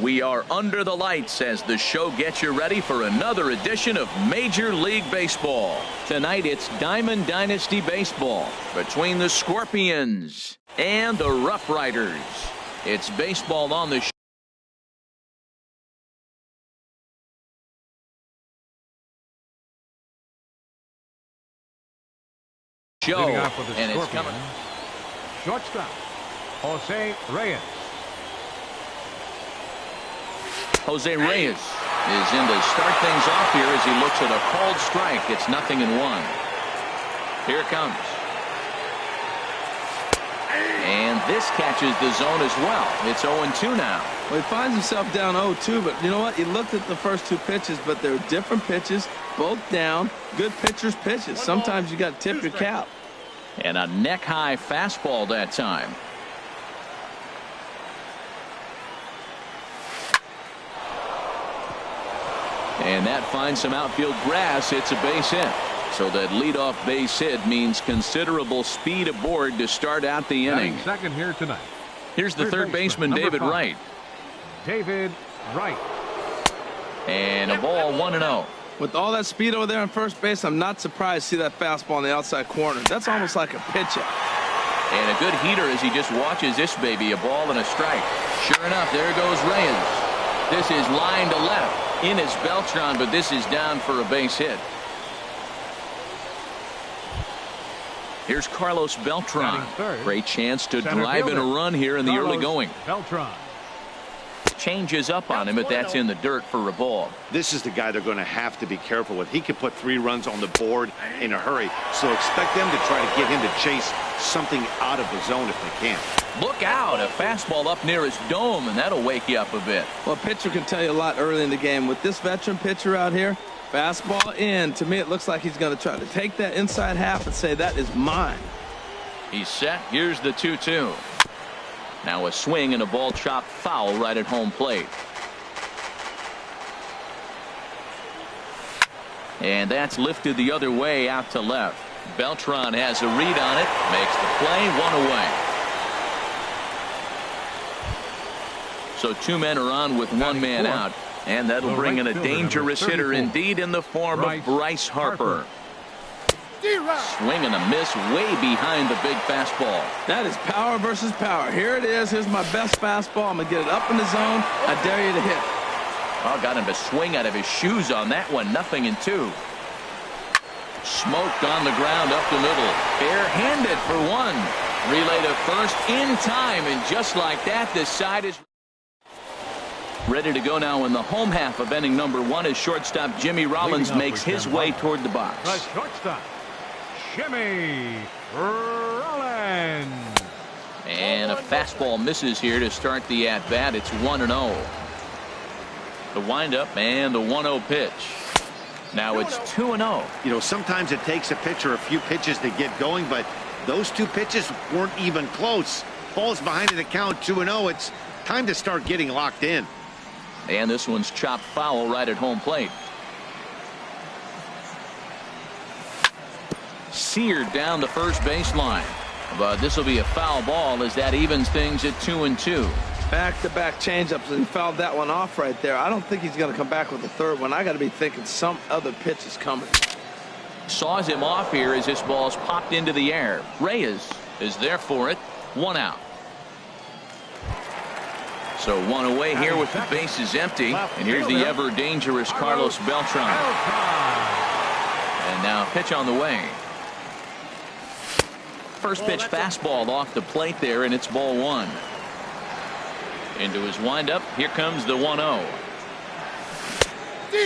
We are under the lights as the show gets you ready for another edition of Major League Baseball. Tonight it's Diamond Dynasty Baseball between the Scorpions and the Rough Riders. It's baseball on the show, and it's coming. Shortstop, Jose Reyes. Jose Reyes is in to start things off here as he looks at a called strike. It's 0-1. Here it comes. And this catches the zone as well. It's 0-2 now. Well, he finds himself down 0-2, but you know what? He looked at the first two pitches, but they're different pitches, both down. Good pitchers' pitches. Sometimes you got to tip your cap. And a neck-high fastball that time. And that finds some outfield grass. It's a base hit. So that leadoff base hit means considerable speed aboard to start out the inning. Second here tonight. Here's the third baseman, David Wright. David Wright. And a ball 1-0. With all that speed over there on first base, I'm not surprised to see that fastball in the outside corner. That's almost like a pitch-up. And a good heater as he just watches this baby, a ball and a strike. Sure enough, there goes Reyes. This is line to left. In is Beltran, but this is down for a base hit. Here's Carlos Beltran. Great chance to drive in a run here in the early going. Beltran changes up on him, but that's in the dirt for a ball. This is the guy they're going to have to be careful with. He could put 3 runs on the board in a hurry, so expect them to try to get him to chase something out of the zone if they can. Look out, a fastball up near his dome, and that'll wake you up a bit. Well, a pitcher can tell you a lot early in the game. With this veteran pitcher out here, fastball in. To me, it looks like he's going to try to take that inside half and say, that is mine. He's set. Here's the 2-2. Now a swing and a ball chopped foul right at home plate. And that's lifted the other way out to left. Beltran has a read on it. Makes the play. 1 away. So 2 men are on with 1 man out. And that'll bring in a dangerous hitter indeed in the form of Bryce Harper. Swing and a miss way behind the big fastball. That is power versus power. Here it is. Here's my best fastball. I'm going to get it up in the zone. I dare you to hit. Oh, got him to swing out of his shoes on that one. 0-2. Smoked on the ground up the middle. Bare-handed for 1. Relay to first in time. And just like that, this side is ready to go now in the home half of inning number 1 as shortstop Jimmy Rollins makes his way toward the box. The shortstop, Jimmy Rollins. And a fastball misses here to start the at-bat. It's 1-0. The windup and the 1-0 pitch. Now it's 2-0. You know, sometimes it takes a pitcher a few pitches to get going, but those 2 pitches weren't even close. Falls behind in the count, 2-0. It's time to start getting locked in. And this one's chopped foul right at home plate. Seared down the first baseline. But this will be a foul ball as that evens things at 2-2. Back-to-back changeups, and he fouled that one off right there. I don't think he's going to come back with the third one. I got to be thinking some other pitch is coming. Saws him off here as this ball's popped into the air. Reyes is there for it. 1 out. So 1 away here with the bases empty. And here's the ever dangerous Carlos Beltran. And now pitch on the way. First pitch fastball off the plate there, and it's ball 1. Into his windup. Here comes the 1-0.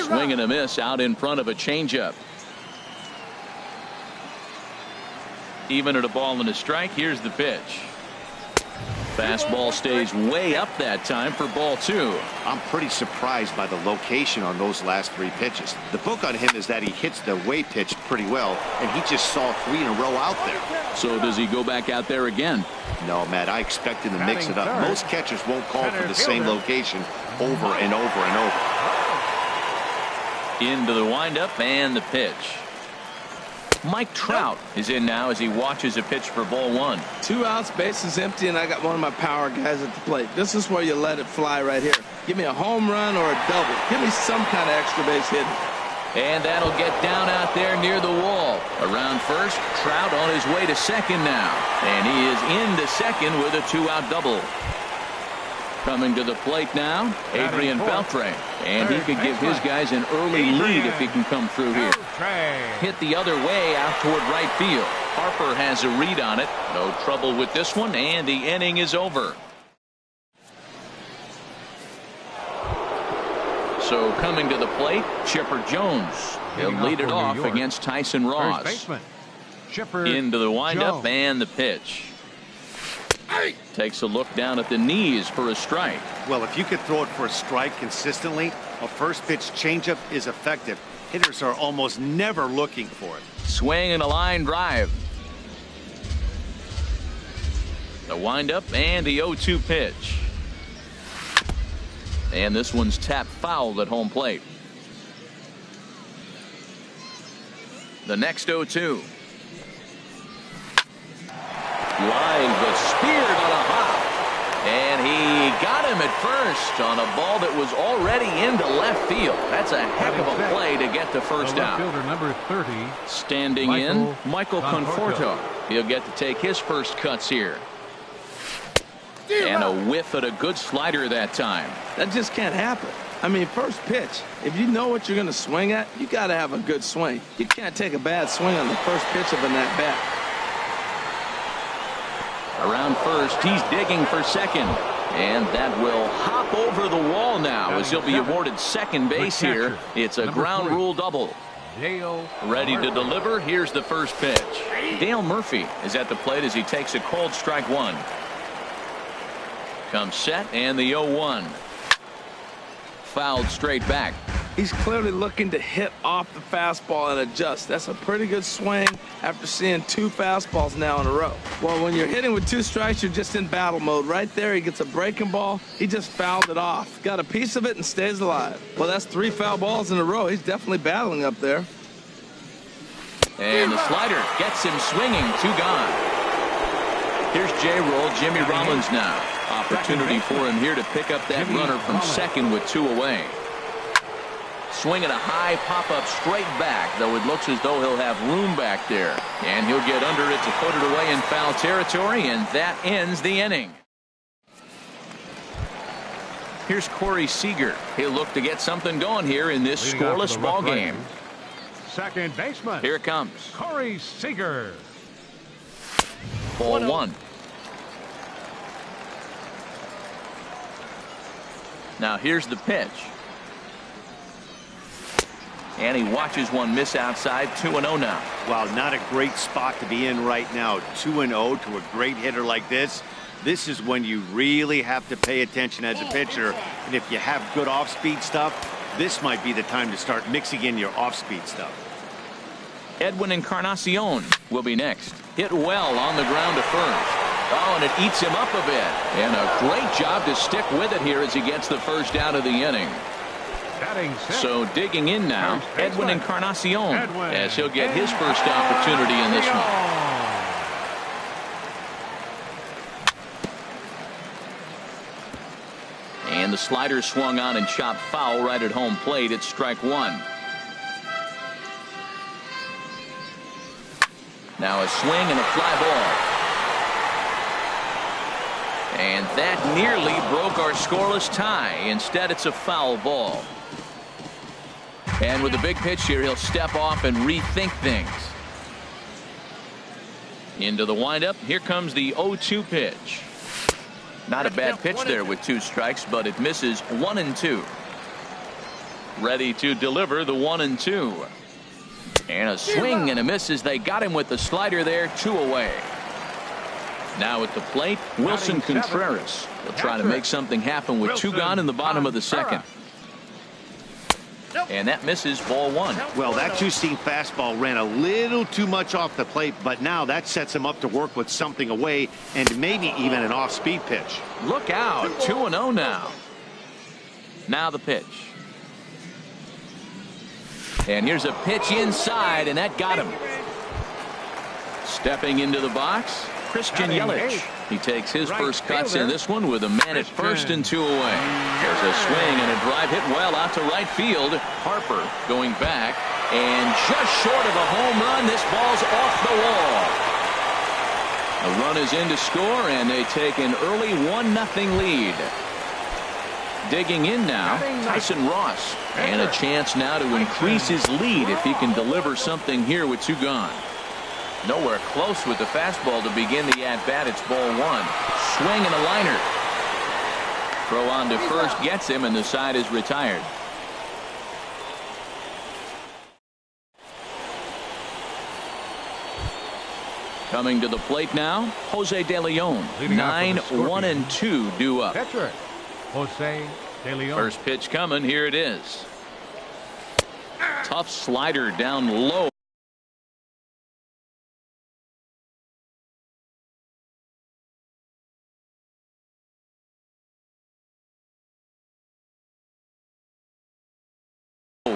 Swing and a miss out in front of a changeup. Even at a ball and a strike. Here's the pitch. Fastball stays way up that time for ball 2. I'm pretty surprised by the location on those last 3 pitches. The book on him is that he hits the way pitch pretty well, and he just saw 3 in a row out there. So does he go back out there again? No, Matt, I expect him to mix it up. Most catchers won't call for the same location over and over and over. Into the windup and the pitch. Mike Trout is in now as he watches a pitch for ball 1. 2 outs, bases empty, and I got one of my power guys at the plate. This is where you let it fly right here. Give me a home run or a double. Give me some kind of extra base hit. And that'll get down out there near the wall. Around first, Trout on his way to second now. And he is into second with a 2-out double. Coming to the plate now, Adrian Beltre. And he could give his guys an early lead if he can come through here. Hit the other way out toward right field. Harper has a read on it. No trouble with this one, and the inning is over. So coming to the plate, Chipper Jones. He'll lead it off against Tyson Ross. First baseman, Chipper Into the windup Jones. and the pitch. Takes a look down at the knees for a strike. Well, if you could throw it for a strike consistently, a first pitch changeup is effective. Hitters are almost never looking for it. Swing and a line drive. The windup and the 0-2 pitch. And this one's tapped foul at home plate. The next 0-2. Line was speared on a hop. And he got him at first on a ball that was already into left field. That's a heck of a play to get the first out. Fielder number 30. Standing in, Michael Conforto. He'll get to take his first cuts here. And a whiff at a good slider that time. That just can't happen. I mean, first pitch, if you know what you're going to swing at, you got to have a good swing. You can't take a bad swing on the first pitch of an at-bat. Around first, he's digging for second. And that will hop over the wall now as he'll be awarded second base here. It's a ground rule double. Ready to deliver. Here's the first pitch. Dale Murphy is at the plate as he takes a cold strike one. Comes set and the 0-1. Fouled straight back. He's clearly looking to hit off the fastball and adjust. That's a pretty good swing after seeing 2 fastballs now in a row. Well, when you're hitting with 2 strikes, you're just in battle mode. Right there, he gets a breaking ball. He just fouled it off. Got a piece of it and stays alive. Well, that's 3 foul balls in a row. He's definitely battling up there. And the slider gets him swinging. 2 gone. Here's J-Roll, Jimmy Rollins now. Opportunity for him here to pick up that runner from second with 2 away. Swinging a high pop-up straight back, though it looks as though he'll have room back there. And he'll get under it to put it away in foul territory, and that ends the inning. Here's Corey Seager. He'll look to get something going here in this scoreless ball game. Second baseman. Here it comes. Corey Seager. Ball 1. Now here's the pitch. And he watches one miss outside. 2-0 now. Wow, not a great spot to be in right now. 2-0 to a great hitter like this. This is when you really have to pay attention as a pitcher. And if you have good off-speed stuff, this might be the time to start mixing in your off-speed stuff. Edwin Encarnacion will be next. Hit well on the ground to first. Oh, and it eats him up a bit. And a great job to stick with it here as he gets the first out of the inning. So digging in now, Edwin Encarnacion, as he'll get his first opportunity in this one. And the slider swung on and chopped foul right at home plate. It's strike 1. Now a swing and a fly ball. And that nearly broke our scoreless tie. Instead, it's a foul ball. And with the big pitch here, he'll step off and rethink things. Into the windup. Here comes the 0-2 pitch. Not a bad pitch there with 2 strikes, but it misses 1-2. Ready to deliver the 1-2. And a swing and a miss as they got him with the slider there. 2 away. Now at the plate, Wilson Contreras will try to make something happen with 2 gone in the bottom of the second. And that misses ball 1. Well, that 2-seam fastball ran a little too much off the plate, but now that sets him up to work with something away and maybe even an off-speed pitch. Look out. 2-0 now. Now the pitch. And here's a pitch inside, and that got him. Stepping into the box, Christian Batting Yelich. eighth. He takes his Right first cuts in fielder, this one with a man at first and 2 away. There's a swing and a drive hit well out to right field. Harper going back, and just short of a home run, this ball's off the wall. A run is in to score, and they take an early 1-0 lead. Digging in now, Tyson Ross, and a chance now to increase his lead if he can deliver something here with 2 gone. Nowhere close with the fastball to begin the at-bat. It's ball 1. Swing and a liner. Throw on to first gets him, and the side is retired. Coming to the plate now, Jose De Leon. 9-1-2 due up. Catcher, Jose De Leon. First pitch coming. Here it is. Tough slider down low.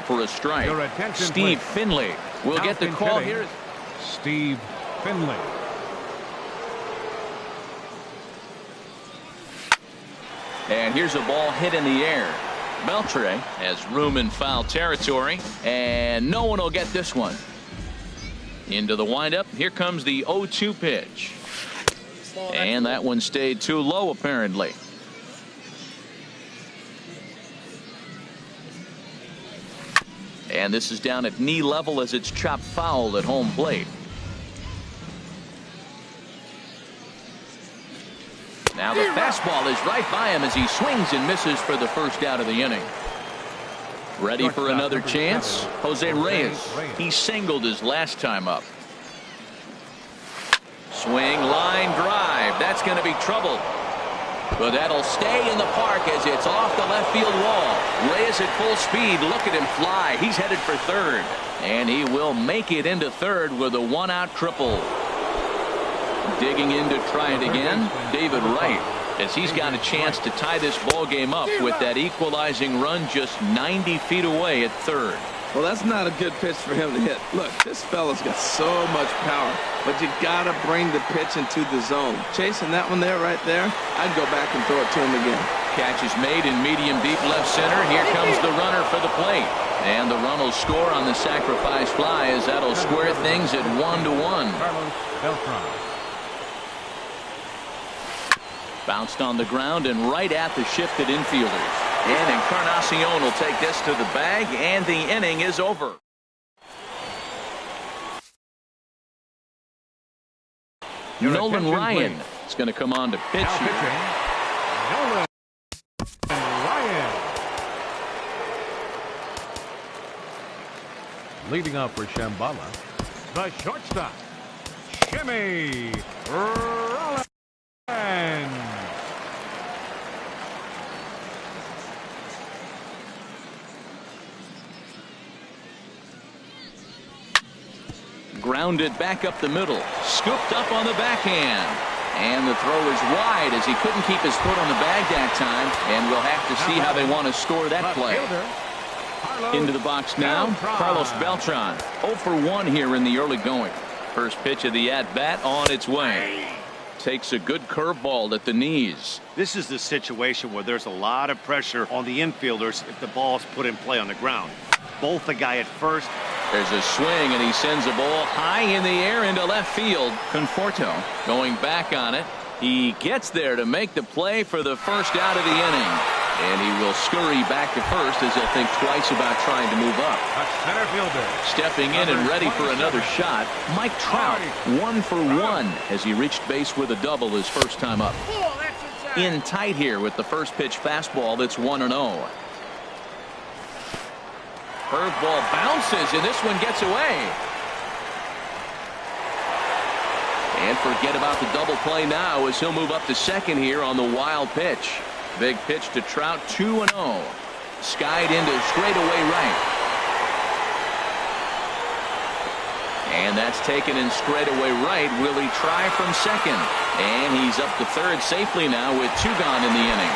For a strike. Your attention, Steve please. Finley will get the Now call pitching, here. Steve Finley. And here's a ball hit in the air. Beltre has room in foul territory, and no one will get this one. Into the windup. Here comes the 0-2 pitch. And that one stayed too low, apparently. And this is down at knee level as it's chopped foul at home plate. Now the fastball is right by him as he swings and misses for the first out of the inning. Ready for another chance? Jose Reyes. He singled his last time up. Swing, line drive. That's going to be trouble. But that'll stay in the park as it's off the left field wall. Reyes at full speed. Look at him fly. He's headed for third. And he will make it into third with a 1-out triple. Digging in to try it again, David Wright, as he's got a chance to tie this ball game up with that equalizing run just 90 feet away at third. Well, that's not a good pitch for him to hit. Look, this fella's got so much power, but you gotta bring the pitch into the zone. Chasing that one there, right there, I'd go back and throw it to him again. Catch is made in medium deep left center. Here comes the runner for the plate. And the run will score on the sacrifice fly as that'll square things at 1-1. Carlos Beltran. Bounced on the ground and right at the shifted infielders. And Encarnacion will take this to the bag, and the inning is over. Your Nolan attention, Ryan please. is going to come on to pitch Now here. pitching, Nolan Ryan. Leading up for Shambhala, the shortstop, Jimmy Rollins. Grounded back up the middle. Scooped up on the backhand. And the throw is wide as he couldn't keep his foot on the bag that time. And we'll have to see how they want to score that play. Into the box now, Carlos Beltran. 0 for 1 here in the early going. First pitch of the at-bat on its way. Takes a good curveball at the knees. This is the situation where there's a lot of pressure on the infielders if the ball's put in play on the ground. Both the guy at first. There's a swing, and he sends a ball high in the air into left field. Conforto going back on it. He gets there to make the play for the first out of the inning. And he will scurry back to first as he'll think twice about trying to move up. A center fielder. Stepping in and ready for another shot, Mike Trout, 1 for 1 as he reached base with a double his first time up. In tight here with the first pitch fastball that's 1-0. Curveball bounces, and this one gets away. And forget about the double play now as he'll move up to second here on the wild pitch. Big pitch to Trout, 2-0. Skied into straightaway right. And that's taken in straightaway right. Will he try from second? And he's up to third safely now with 2 gone in the inning.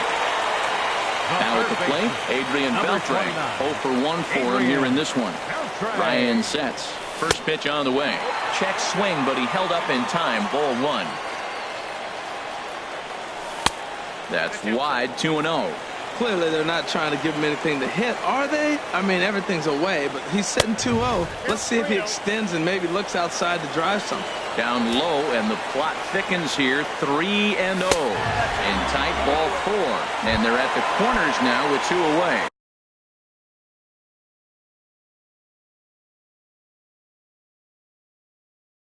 Now at the plate, Adrian Beltre. 0 for 1 for him here in this one. Ryan sets. First pitch on the way. Check swing, but he held up in time. Ball 1. That's wide, 2-0. Clearly, they're not trying to give him anything to hit, are they? I mean, everything's away, but he's sitting 2-0. Let's see if he extends and maybe looks outside to drive something. Down low, and the plot thickens here, 3-0. In tight, ball 4. And they're at the corners now with 2 away.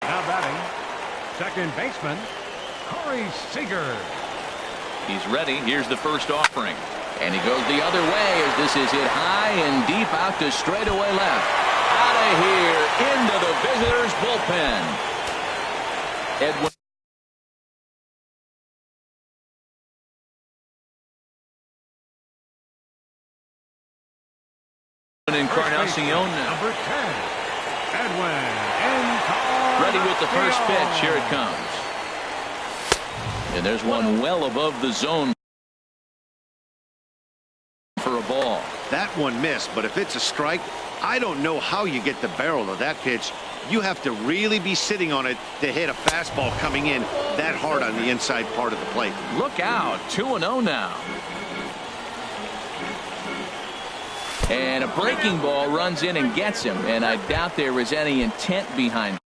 Now batting, second baseman, Corey Seager. He's ready. Here's the first offering. And he goes the other way as this is hit high and deep out to straightaway left. Out of here into the visitors' bullpen. Edwin. Encarnacion now. Number 10, Edwin Encarnacion. Ready with the first pitch. Here it comes. And there's one well above the zone for a ball. That one missed, but if it's a strike, I don't know how you get the barrel of that pitch. You have to really be sitting on it to hit a fastball coming in that hard on the inside part of the plate. Look out, 2-0 now. And a breaking ball runs in and gets him, and I doubt there was any intent behind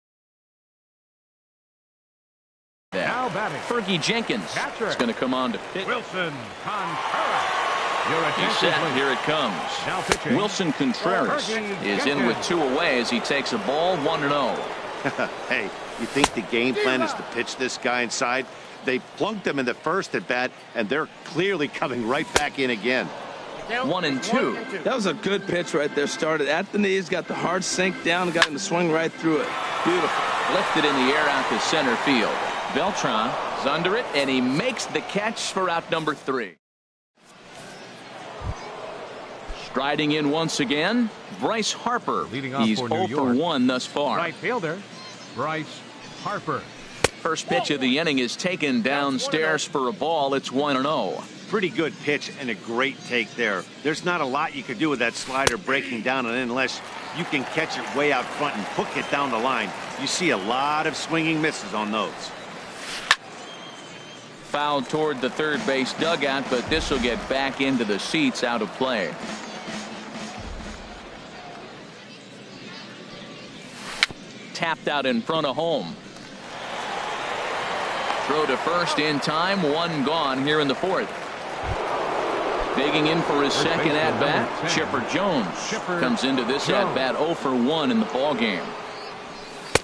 that. Now batting, Fergie Jenkins is going to come on to pitch. Wilson Contreras. Your He's attention, set. please. Here it comes. Now pitching, Wilson Contreras is in with 2 away as he takes a ball, 1-0. Hey, you think the game plan is to pitch this guy inside? They plunked him in the first at bat, and they're clearly coming right back in again. 1-2. That was a good pitch right there. Started at the knees, got the hard sink down, got him to swing right through it. Beautiful. Lifted in the air out to center field. Beltran is under it, and he makes the catch for out number 3. Striding in once again, Bryce Harper. Leading off He's for 0 New for York. 1 thus far. Right fielder, Bryce Harper. First pitch of the inning is taken downstairs for a ball. It's 1-0. Pretty good pitch and a great take there. There's not a lot you could do with that slider breaking down, and unless you can catch it way out front and hook it down the line, you see a lot of swinging misses on those. Foul toward the third base dugout, but this will get back into the seats, out of play. Tapped out in front of home. Throw to first in time, 1 gone here in the 4th. Digging in for his second at-bat, Chipper Jones comes into this at-bat 0 for 1 in the ballgame.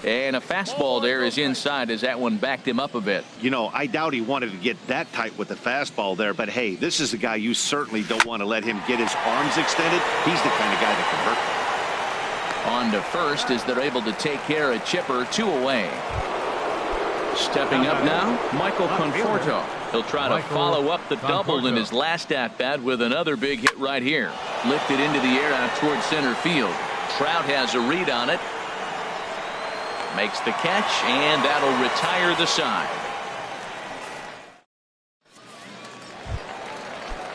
And a fastball there is inside as that one backed him up a bit. You know, I doubt he wanted to get that tight with the fastball there, but hey, this is a guy you certainly don't want to let him get his arms extended. He's the kind of guy that can hurt. On to first as they're able to take care of Chipper, 2 away. Stepping up now, Michael Conforto. He'll try to follow up the double in his last at-bat with another big hit right here. Lifted into the air out towards center field. Trout has a read on it. Makes the catch, and that'll retire the side.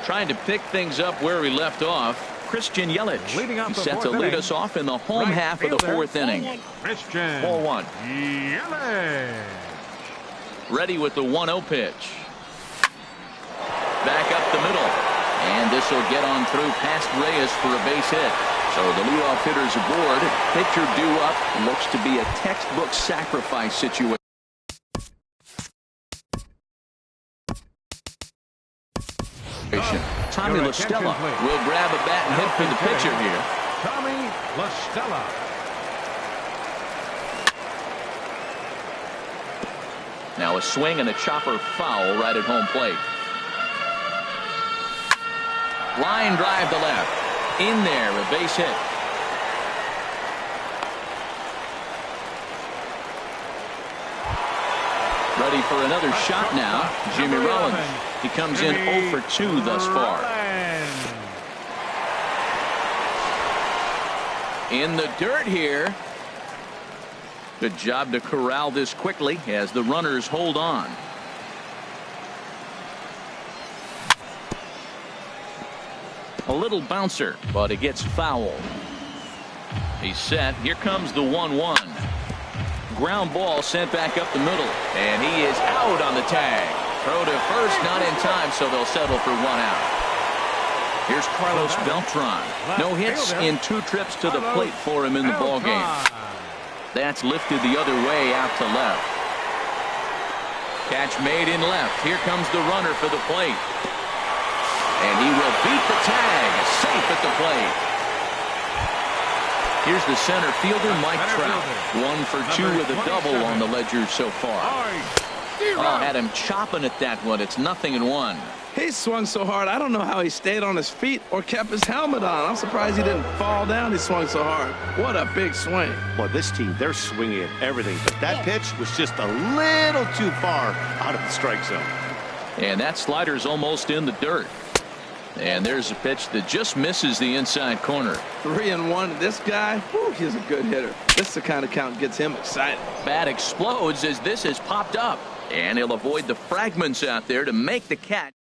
Trying to pick things up where we left off, Christian Yelich. Leading off He's the set to 4th lead inning. us off in the home Right half of the fielder, 4th inning. Christian 4-1. Yelich. Ready with the 1-0 pitch. Back up the middle. And this will get on through past Reyes for a base hit. So the leadoff hitter's aboard. Pitcher due up. Looks to be a textbook sacrifice situation. Tommy Your La attention, Stella please. will grab a bat and hit for the pitcher here. Tommy La Stella. Now a swing and a chopper foul right at home plate. Line drive to left. In there, a base hit. Ready for another shot now, Jimmy Number Rollins. 11, He comes in 0 for 2 thus far. Rollins. In the dirt here. Good job to corral this quickly as the runners hold on. A little bouncer, but it gets foul. He's set. Here comes the 1-1. Ground ball sent back up the middle, and he is out on the tag. Throw to first, not in time, so they'll settle for 1 out. Here's Carlos Beltran. No hits in 2 trips to the plate for him in the ballgame. That's lifted the other way out to left. Catch made in left. Here comes the runner for the plate. And he will beat the tag. Safe at the plate. Here's the center fielder, Mike Trout. 1 for 2 with a double on the ledger so far. Oh, had him chopping at that one. It's 0-1. He swung so hard, I don't know how he stayed on his feet or kept his helmet on. I'm surprised he didn't fall down. He swung so hard. What a big swing. Well, this team, they're swinging at everything, but that pitch was just a little too far out of the strike zone. And that slider's almost in the dirt. And there's a pitch that just misses the inside corner. 3-1. This guy, whew, he's a good hitter. This is the kind of count that gets him excited. Bat explodes as this has popped up. And he'll avoid the fragments out there to make the catch.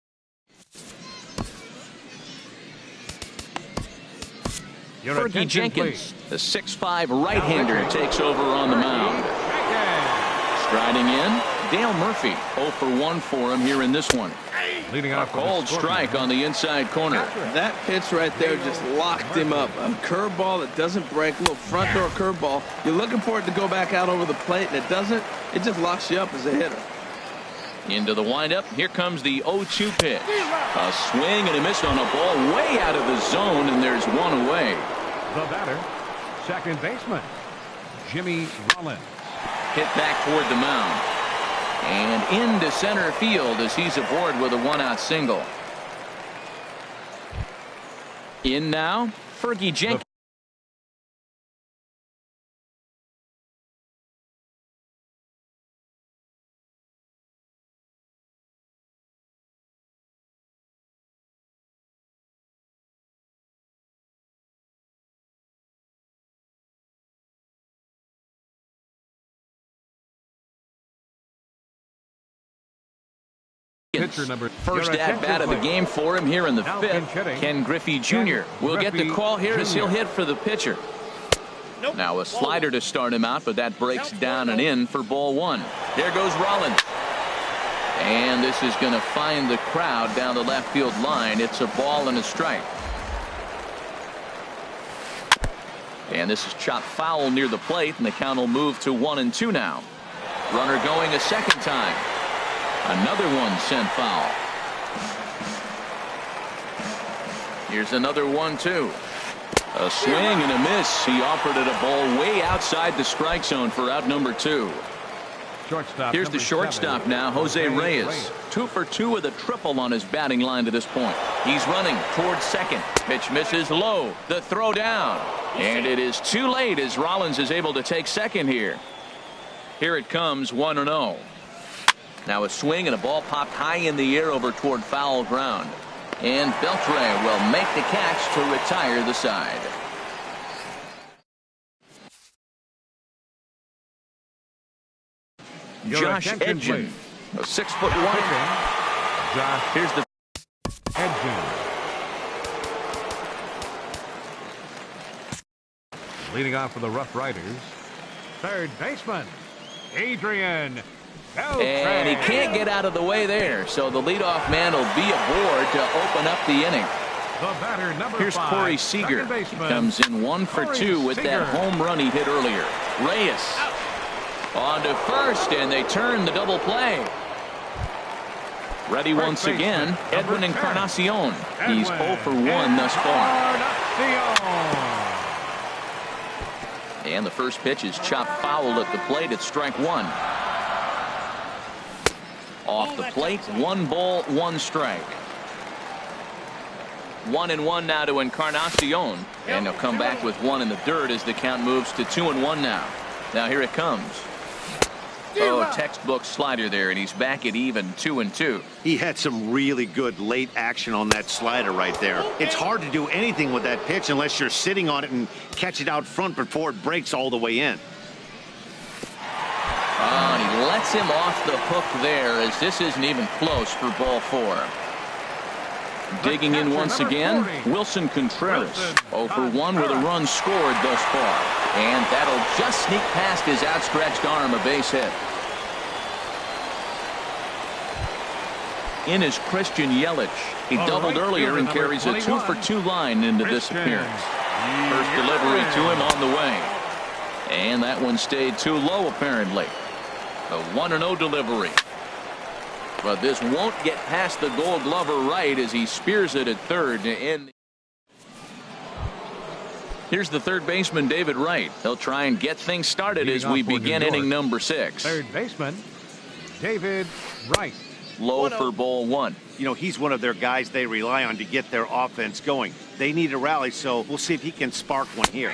Fergie Jenkins, the 6'5" right-hander, takes over on the mound. Striding in, Dale Murphy. 0 for 1 for him here in this one. A cold strike on the inside corner. That pitch right there just locked him up. A curveball that doesn't break, a little front door curveball. You're looking for it to go back out over the plate, and it doesn't. It just locks you up as a hitter. Into the windup. Here comes the 0-2 pitch. A swing and a miss on a ball way out of the zone, and there's 1 away. The batter, second baseman, Jimmy Rollins. Hit back toward the mound. And into center field as he's aboard with a 1-out single. In now, Fergie Jenkins. First at-bat of the game for him here in the 5th. Ken Griffey Jr. will get the call here as he'll hit for the pitcher. Now a slider to start him out, but that breaks down and in for ball 1. There goes Rollins. And this is going to find the crowd down the left field line. It's a ball and a strike. And this is chopped foul near the plate, and the count will move to 1-2 now. Runner going a second time. Another one sent foul. Here's another 1-2. A swing and a miss. He offered it a ball way outside the strike zone for out number 2. Here's the shortstop now, Jose Reyes. 2 for 2 with a triple on his batting line to this point. He's running towards second. Pitch misses low. The throw down. And it is too late as Rollins is able to take second here. Here it comes, 1-0. Now a swing and a ball popped high in the air over toward foul ground. And Beltran will make the catch to retire the side. Josh Edgen, a 6'1". Here's the Edgen. Leading off for the Rough Riders, third baseman, Adrian. And he can't get out of the way there, so the leadoff man will be aboard to open up the inning. Here's Corey Seager. He comes in 1 for 2 with that home run he hit earlier. Reyes on to first, and they turn the double play. Ready once again, Edwin Encarnacion. He's 0 for 1 thus far. And the first pitch is chopped foul at the plate at strike 1. Off the plate, 1 ball, 1 strike. 1-1 now to Encarnacion, and he'll come back with 1 in the dirt as the count moves to 2-1 now. Now here it comes. Oh, textbook slider there, and he's back at even 2-2. He had some really good late action on that slider right there. It's hard to do anything with that pitch unless you're sitting on it and catch it out front before it breaks all the way in. Oh, and he lets him off the hook there as this isn't even close for ball 4. Digging in once again, Wilson Contreras. 0 for 1 with a run scored thus far. And that'll just sneak past his outstretched arm, a base hit. In is Christian Yelich. He doubled earlier and carries a 2-for-2 line into this appearance. First delivery to him on the way. And that one stayed too low, apparently. A 1-0 delivery. But this won't get past the Gold Glover right as he spears it at third to end. Here's the third baseman, David Wright. He'll try and get things started as we begin inning number 6. Third baseman, David Wright. Low for ball 1. You know, he's one of their guys they rely on to get their offense going. They need a rally, so we'll see if he can spark one here.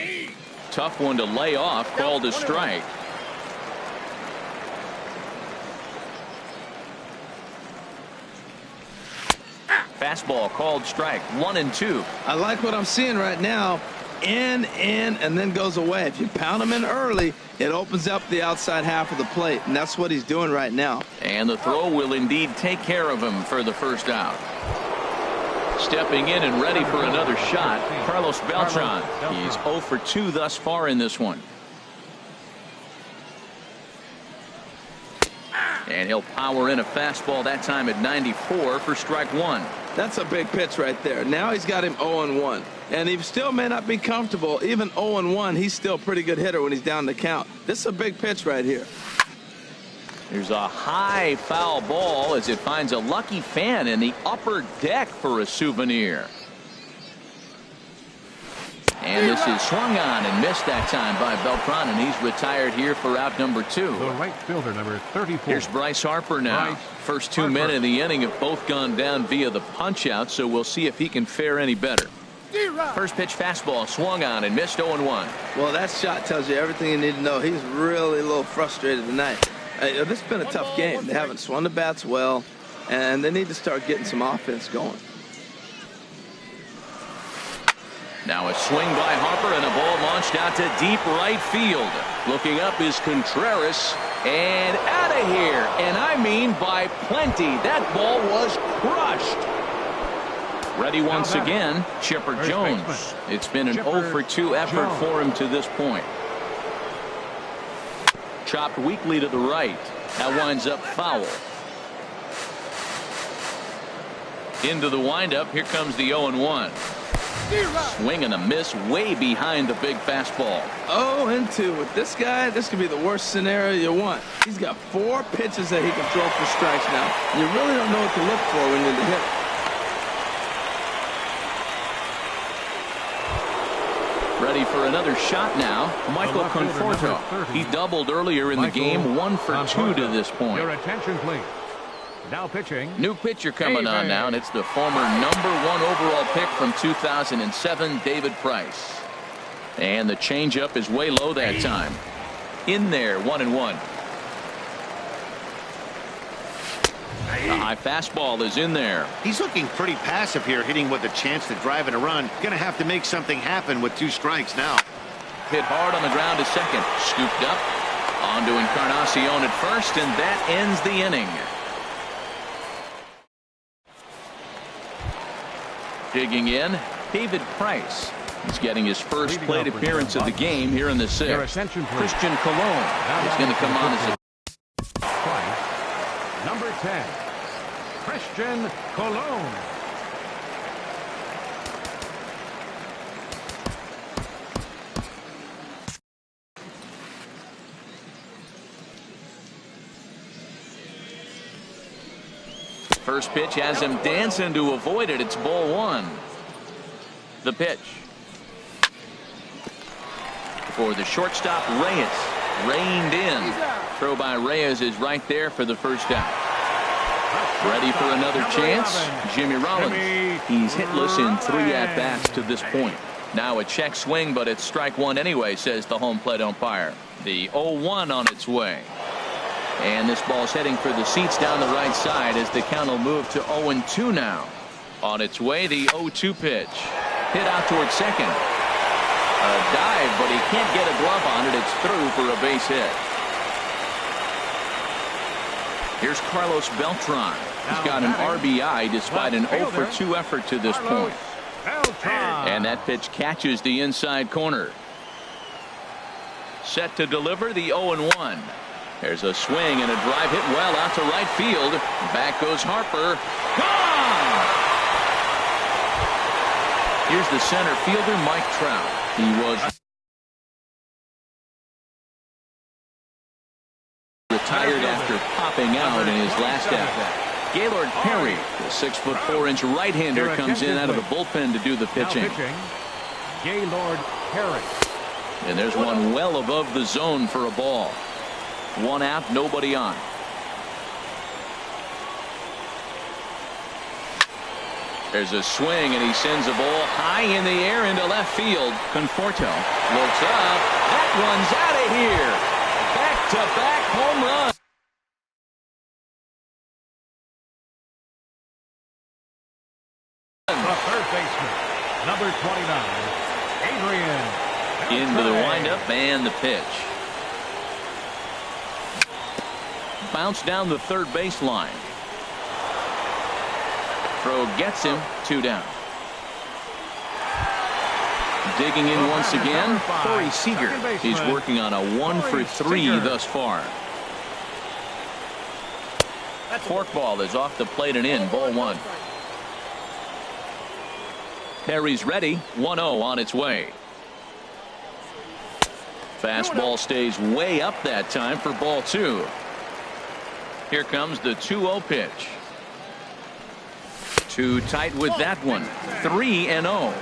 Tough one to lay off, called a strike. Fastball called strike. 1-2. I like what I'm seeing right now. In, and then goes away. If you pound him in early, it opens up the outside half of the plate, and that's what he's doing right now. And the throw will indeed take care of him for the first out. Stepping in and ready for another shot, Carlos Beltran. He's 0 for 2 thus far in this one. And he'll power in a fastball that time at 94 for strike 1. That's a big pitch right there. Now he's got him 0-1. And he still may not be comfortable. Even 0-1, he's still a pretty good hitter when he's down the count. This is a big pitch right here. There's a high foul ball as it finds a lucky fan in the upper deck for a souvenir. And this is swung on and missed that time by Beltran, and he's retired here for out number 2. The right fielder, number 34. Here's Bryce Harper now. First 2 men in the inning have both gone down via the punch out, so we'll see if he can fare any better. First pitch fastball swung on and missed 0-1. Well, that shot tells you everything you need to know. He's really a little frustrated tonight. This has been a tough game. They haven't swung the bats well, and they need to start getting some offense going. Now a swing by Harper and a ball launched out to deep right field. Looking up is Contreras, and out of here, and I mean by plenty. That ball was crushed. Ready once again, Chipper Jones. It's been an 0 for 2 effort for him to this point. Chopped weakly to the right. That winds up foul. Into the windup. Here comes the 0-1. Swing and a miss way behind the big fastball. 0-2 with this guy. This could be the worst scenario you want. He's got 4 pitches that he can throw for strikes now. You really don't know what to look for when you're the hitter. Ready for another shot now. Michael Conforto. He doubled earlier in the game. 1 for 2 to this point. Your attention, please. Now pitching. New pitcher coming on now, and it's the former #1 overall pick from 2007, David Price. And the changeup is way low that time. In there, 1-1. The high fastball is in there. He's looking pretty passive here, hitting with a chance to drive in a run. Going to have to make something happen with 2 strikes now. Hit hard on the ground to second. Scooped up. On to Encarnacion at first, and that ends the inning. Digging in, David Price. He's getting his first plate appearance of the game here in the 6th. Christian Colon is going to come on as a number 10, Christian Colon. First pitch has him dancing to avoid it. It's ball 1. The pitch. For the shortstop, Reyes. Reined in. Throw by Reyes is right there for the first out. Ready for another chance? Jimmy Rollins. He's hitless in 3 at-bats to this point. Now a check swing, but it's strike 1 anyway, says the home plate umpire. The 0-1 on its way. And this ball's heading for the seats down the right side as the count will move to 0-2 now. On its way, the 0-2 pitch. Hit out towards second. A dive, but he can't get a glove on it. It's through for a base hit. Here's Carlos Beltran. He's got an RBI despite an 0 for 2 effort to this point. And that pitch catches the inside corner. Set to deliver the 0-1. There's a swing and a drive hit well out to right field. Back goes Harper. Gone! Here's the center fielder, Mike Trout. He was retired after popping out in his last at-bat. Gaylord Perry, the 6'4" right-hander, comes in out of the bullpen to do the pitching. Gaylord Perry. And there's one well above the zone for a ball. One out, nobody on. There's a swing, and he sends a ball high in the air into left field. Conforto looks up. That one's out of here. Back-to-back home run. The third baseman, number 29, Adrian. Into the windup and the pitch. Bounce down the third baseline. Throw gets him, 2 down. Digging in once again, Corey Seager. He's working on a 1 for 3 thus far. Forkball is off the plate and in, ball 1. Perry's ready, 1-0 on its way. Fastball stays way up that time for ball 2. Here comes the 2-0 pitch. Too tight with that one. 3-0.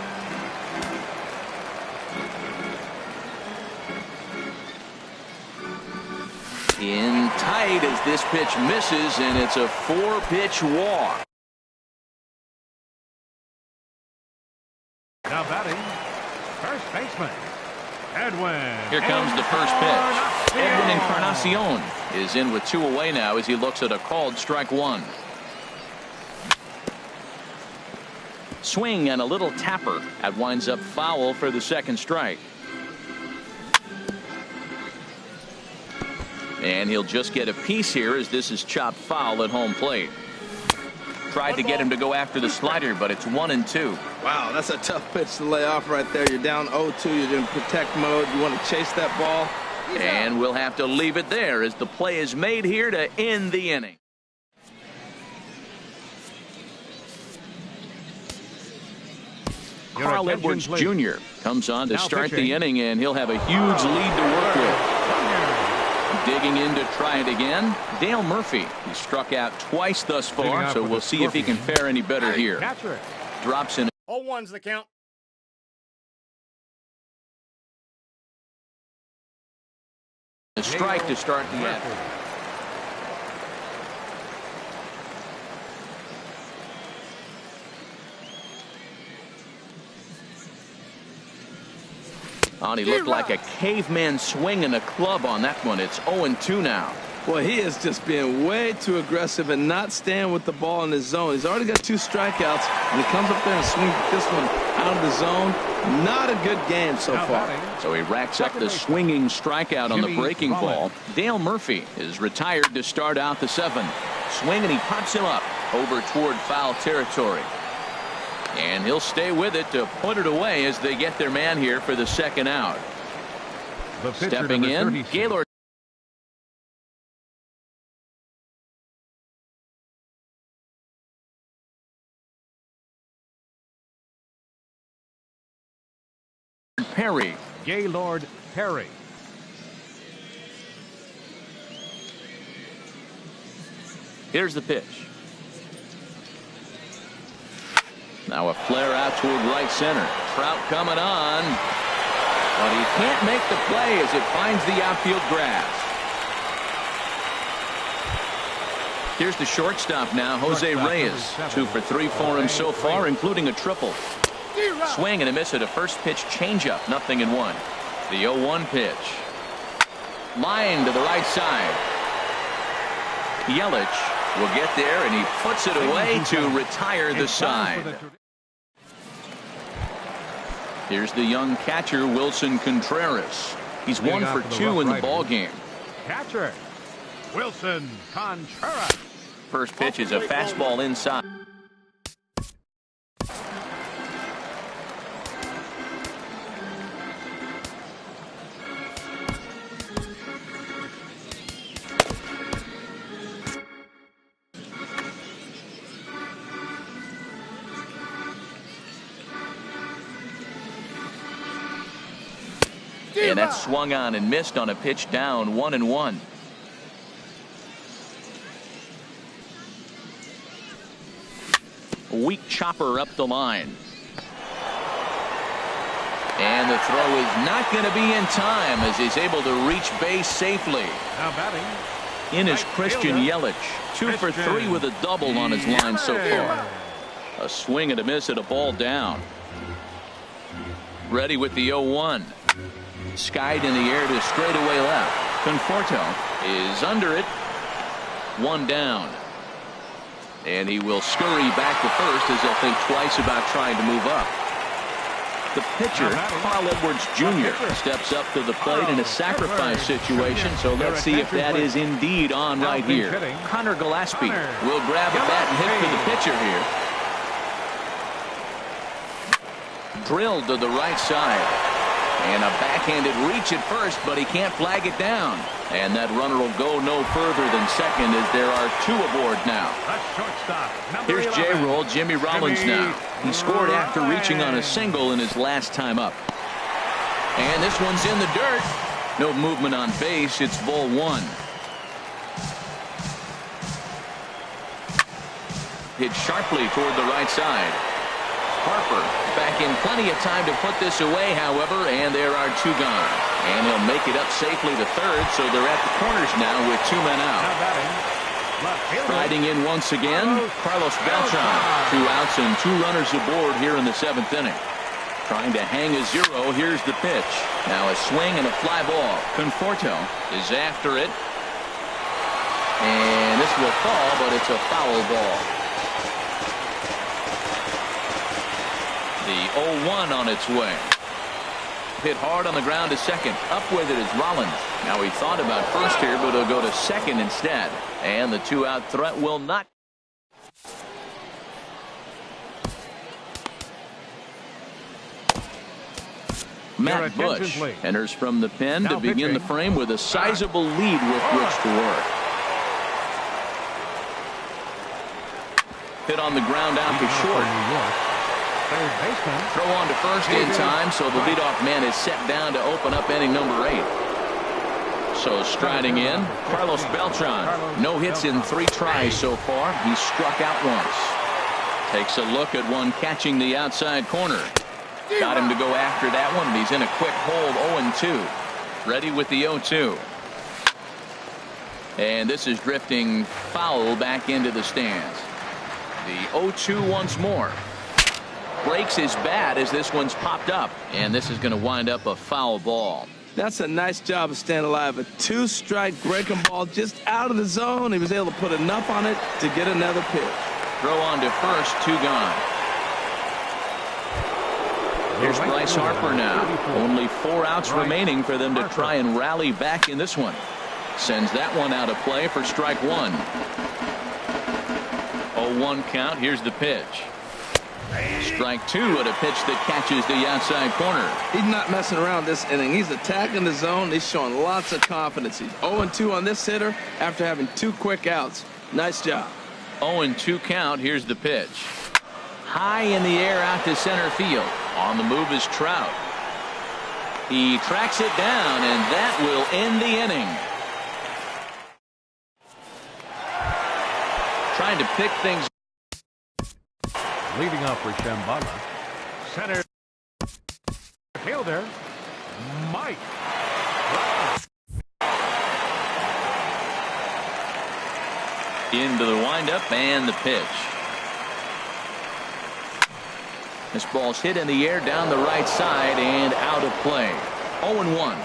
In tight as this pitch misses, and it's a 4-pitch walk. Now batting, first baseman, Edwin. Here comes the first pitch. Edwin Encarnacion is in with 2 away now as he looks at a called strike 1. Swing and a little tapper. That winds up foul for the second strike. And he'll just get a piece here as this is chopped foul at home plate. Tried to get him to go after the slider, but it's 1-2. Wow, that's a tough pitch to lay off right there. You're down 0-2. You're in protect mode. You want to chase that ball. And we'll have to leave it there as the play is made here to end the inning. Carl Edwards Jr. comes on to start the inning, and he'll have a huge lead to work with. Digging in to try it again, Dale Murphy. He struck out twice thus far, so we'll see if he can fare any better here. Drops in. 0-1's the count. A strike to start the end. He looked like a caveman swinging a club on that one. It's 0-2 now. Well, he is just being way too aggressive and not staying with the ball in his zone. He's already got 2 strikeouts, and he comes up there and swings this one out of the zone. Not a good game so far. So he racks up the swinging strikeout on the breaking ball. Dale Murphy is retired to start out the 7th. Swing, and he pops him up over toward foul territory. And he'll stay with it to put it away as they get their man here for the second out. Stepping in, Gaylord. Perry. Gaylord Perry. Here's the pitch. Now a flare out toward right center. Trout coming on. But he can't make the play as it finds the outfield grass. Here's the shortstop now, Jose Reyes. 2 for 3 for him so far, including a triple. Swing and a miss at a first pitch changeup. 0-1. The 0-1 pitch. Line to the right side. Yelich will get there, and he puts it away to retire the side. Here's the young catcher, Wilson Contreras. He's 1 for 2 in the ball game. Catcher, Wilson Contreras. First pitch is a fastball inside. And that swung on and missed on a pitch down, 1-1. Weak chopper up the line. And the throw is not going to be in time as he's able to reach base safely. Now batting. In is Christian Yelich. 2 for 3 with a double on his line so far. A swing and a miss at a ball down. Ready with the 0-1. Skied in the air to straightaway left. Conforto is under it. 1 down. And he will scurry back to first as he'll think twice about trying to move up. The pitcher, Carl Edwards Jr., steps up to the plate in a sacrifice situation, so let's see if that is indeed on right here. Connor Gillespie will grab a bat and hit for the pitcher here. Drilled to the right side. And a backhanded reach at first, but he can't flag it down. And that runner will go no further than second as there are 2 aboard now. Here's J-Roll, Jimmy Rollins now. He scored after reaching on a single in his last time up. And this one's in the dirt. No movement on base. It's ball 1. Hit sharply toward the right side. Harper back in plenty of time to put this away, however, and there are 2 gone. And he'll make it up safely to third, so they're at the corners now with 2 men out. Riding in once again, Carlos Beltran. 2 outs and 2 runners aboard here in the 7th inning. Trying to hang a 0. Here's the pitch. Now a swing and a fly ball. Conforto is after it. And this will fall, but it's a foul ball. The 0-1 on its way. Hit hard on the ground to second. Up with it is Rollins. Now he thought about first here, but he'll go to second instead. And the 2-out threat will not. Matt Bush enters from the pen to begin the frame with a sizable lead with which to work. Hit on the ground out to short. Throw on to first in time, so the leadoff man is set down to open up inning number 8. So striding in, Carlos Beltran. No hits in 3 tries so far. He struck out once. Takes a look at one catching the outside corner. Got him to go after that one, and he's in a quick hold, 0-2. Ready with the 0-2. And this is drifting foul back into the stands. The 0-2 once more. Breaks his bat as this one's popped up, and this is going to wind up a foul ball. That's a nice job of staying alive. A 2-strike breaking ball just out of the zone. He was able to put enough on it to get another pitch. Throw on to first, 2 gone. Here's Bryce Harper now. Only 4 outs remaining for them to try and rally back in this one. Sends that one out of play for strike 1. 0-1 count. Here's the pitch. Strike 2 at a pitch that catches the outside corner. He's not messing around this inning. He's attacking the zone. He's showing lots of confidence. He's 0-2 on this hitter after having 2 quick outs. Nice job. 0-2 count. Here's the pitch. High in the air out to center field. On the move is Trout. He tracks it down, and that will end the inning. Trying to pick things. Leading off for Shambhala. Center fielder, Mike. Into the windup and the pitch. This ball's hit in the air down the right side and out of play. 0-1.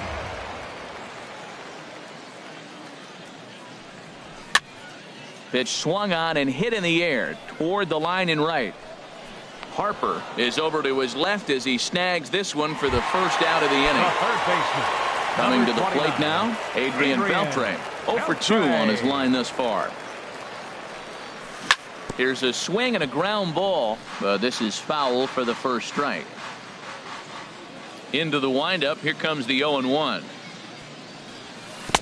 Pitch swung on and hit in the air toward the line in right. Harper is over to his left as he snags this one for the first out of the inning. Coming to the plate now, Adrian Beltre. 0 for 2 on his line thus far. Here's a swing and a ground ball, but this is foul for the first strike. Into the windup, here comes the 0-1.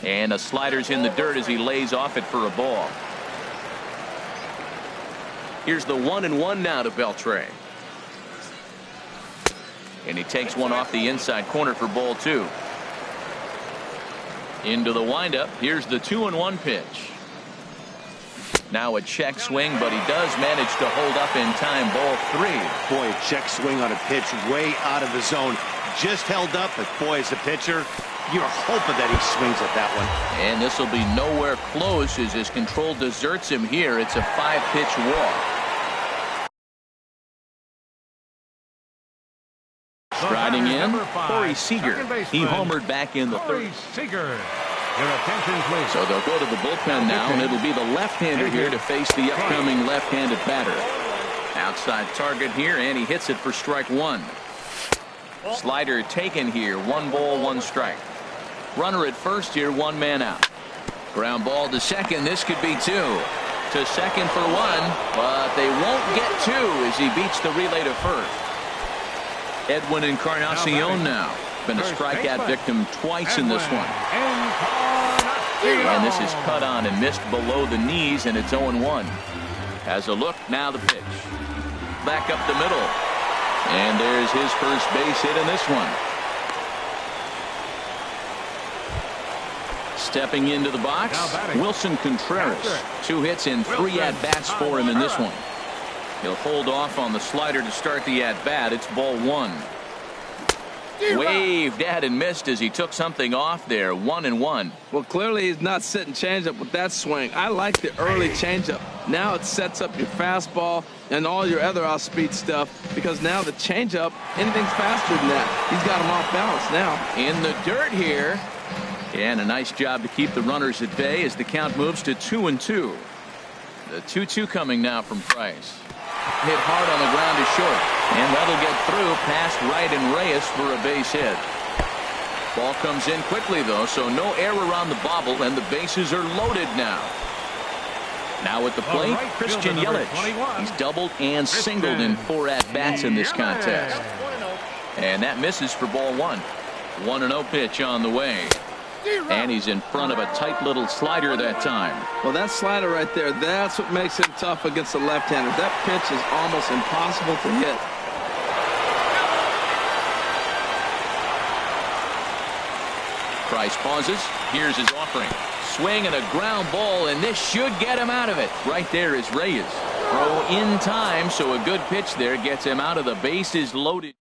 And a slider's in the dirt as he lays off it for a ball. Here's the 1-1 now to Beltre. And he takes one off the inside corner for ball 2. Into the windup. Here's the 2-1 pitch. Now a check swing, but he does manage to hold up in time. Ball 3. Boy, a check swing on a pitch way out of the zone. Just held up, but boy, as a pitcher, you're hoping that he swings at that one. And this will be nowhere close as his control deserts him here. It's a 5-pitch walk. Striding in, Corey Seager. He homered back in the third. Seager. Your attention, please. So they'll go to the bullpen now, and it'll be the left-hander here to face the upcoming left-handed batter. Outside target here, and he hits it for strike 1. Slider taken here. 1 ball, 1 strike. Runner at first here, 1 man out. Ground ball to second. This could be 2. To second for 1, but they won't get 2 as he beats the relay to first. Edwin Encarnacion now. Been a strikeout victim twice in this one. And this is cut on and missed below the knees, and it's 0-1. Has a look, now the pitch. Back up the middle. And there's his first base hit in this one. Stepping into the box, Wilson Contreras. 2 hits and 3 at-bats for him in this one. He'll hold off on the slider to start the at-bat. It's ball 1. Waved at and missed as he took something off there. 1-1. Well, clearly he's not sitting changeup with that swing. I like the early changeup. Now it sets up your fastball and all your other off-speed stuff, because now the changeup, anything's faster than that. He's got him off balance now. In the dirt here. And a nice job to keep the runners at bay as the count moves to 2-2. The 2-2 coming now from Price. Hit hard on the ground is short, and that'll get through past Wright and Reyes for a base hit. Ball comes in quickly though, so no error on the bobble, and the bases are loaded now. Now at the plate, Christian Yelich. He's doubled and singled in 4 at-bats in this contest. And that misses for ball 1. 1-0 pitch on the way. And he's in front of a tight little slider that time. Well, that slider right there, that's what makes him tough against the left-hander. That pitch is almost impossible to hit. Price pauses. Here's his offering. Swing and a ground ball, and this should get him out of it. Right there is Reyes. Throw in time, so a good pitch there gets him out of the bases loaded.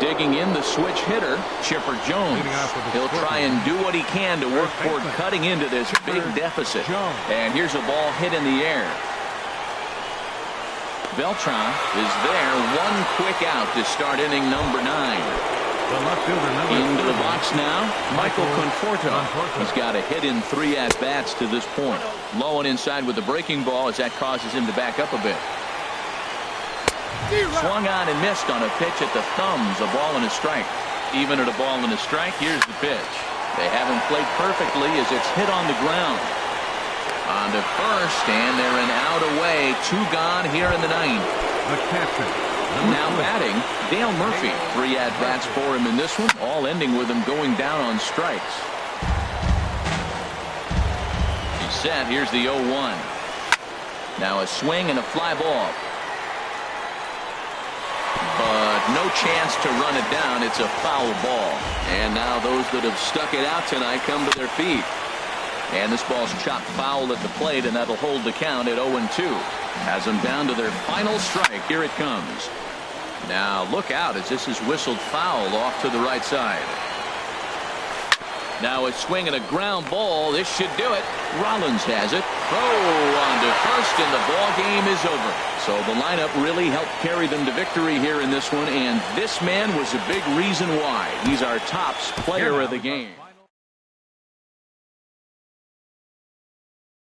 Digging in the switch hitter, Chipper Jones. He'll try and do what he can to work toward cutting into this big deficit. And here's a ball hit in the air. Beltran is there. 1 quick out to start inning number 9. Into the box now, Michael Conforto. He's got a hit in 3 at-bats to this point. Low and inside with the breaking ball as that causes him to back up a bit. Swung on and missed on a pitch at the thumbs. A ball and a strike. Even at a ball and a strike, here's the pitch. They haven't played perfectly as it's hit on the ground. On to first, and they're an out away. 2 gone here in the 9th. Now batting, Dale Murphy. 3 at-bats for him in this one, all ending with him going down on strikes. He's set. Here's the 0-1. Now a swing and a fly ball. But no chance to run it down. It's a foul ball. And now those that have stuck it out tonight come to their feet. And this ball's chopped foul at the plate, and that'll hold the count at 0-2. Has them down to their final strike. Here it comes. Now look out as this is whistled foul off to the right side. Now a swing and a ground ball. This should do it. Rollins has it. On to first, and the ball game is over. So the lineup really helped carry them to victory here in this one, and this man was a big reason why. He's our tops player of the game.